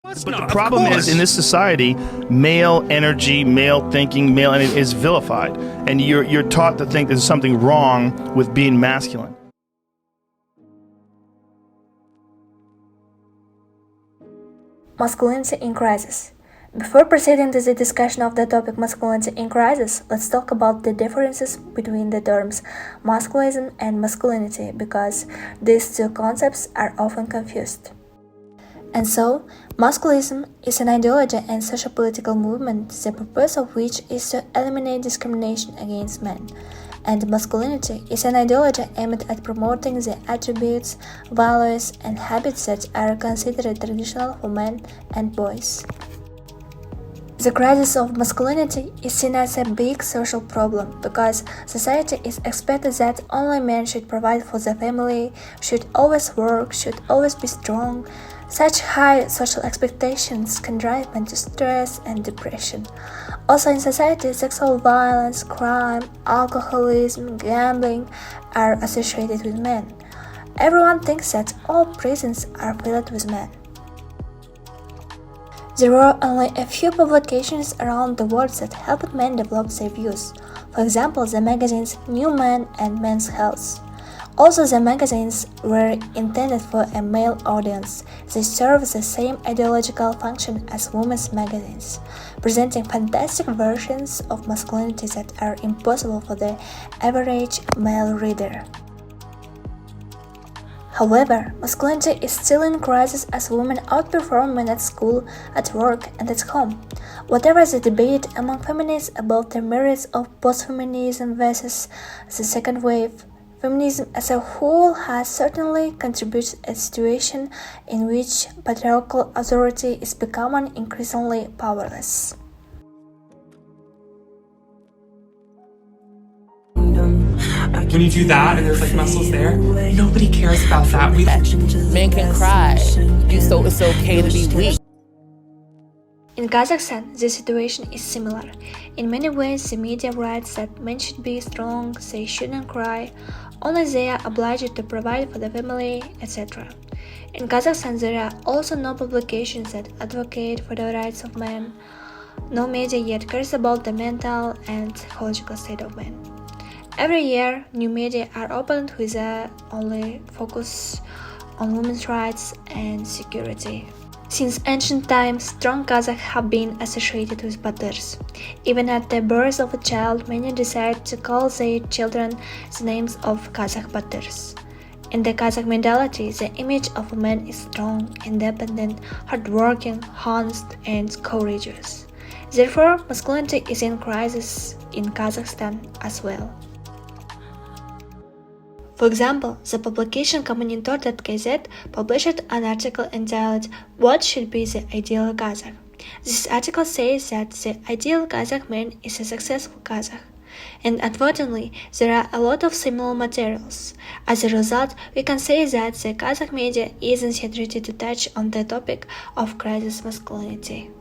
But the problem is, in this society, male energy, male thinking, male energy is vilified, and you're taught to think there's something wrong with being masculine. Masculinity in crisis. Before proceeding to the discussion of the topic masculinity in crisis, let's talk about the differences between the terms masculism and masculinity, because these two concepts are often confused. And so, masculism is an ideology and socio-political movement, the purpose of which is to eliminate discrimination against men. And masculinity is an ideology aimed at promoting the attributes, values, and habits that are considered traditional for men and boys. The crisis of masculinity is seen as a big social problem because society is expected that only men should provide for the family, should always work, should always be strong. Such high social expectations can drive men to stress and depression. Also in society, sexual violence, crime, alcoholism, gambling are associated with men. Everyone thinks that all prisons are filled with men. There were only a few publications around the world that helped men develop their views. For example, the magazines New Man and Men's Health. Also, the magazines were intended for a male audience. They serve the same ideological function as women's magazines, presenting fantastic versions of masculinity that are impossible for the average male reader. However, masculinity is still in crisis as women outperform men at school, at work, and at home. Whatever the debate among feminists about the merits of post-feminism versus the second wave, feminism as a whole has certainly contributed to a situation in which patriarchal authority is becoming increasingly powerless. When you do that and there's like muscles there, nobody cares about that. Men can cry, so it's okay to be weak. In Kazakhstan, the situation is similar. In many ways, the media writes that men should be strong, they shouldn't cry, only they are obliged to provide for the family, etc. In Kazakhstan, there are also no publications that advocate for the rights of men. No media yet cares about the mental and psychological state of men. Every year, new media are opened with only focus on women's rights and security. Since ancient times, strong Kazakhs have been associated with batyrs. Even at the birth of a child, many decide to call their children the names of Kazakh batyrs. In the Kazakh mentality, the image of a man is strong, independent, hardworking, honest, and courageous. Therefore, masculinity is in crisis in Kazakhstan as well. For example, the publication Kommunitor.kz published an article entitled "What should be the ideal Kazakh?" This article says that the ideal Kazakh man is a successful Kazakh. And unfortunately, there are a lot of similar materials. As a result, we can say that the Kazakh media isn't yet ready to touch on the topic of crisis masculinity.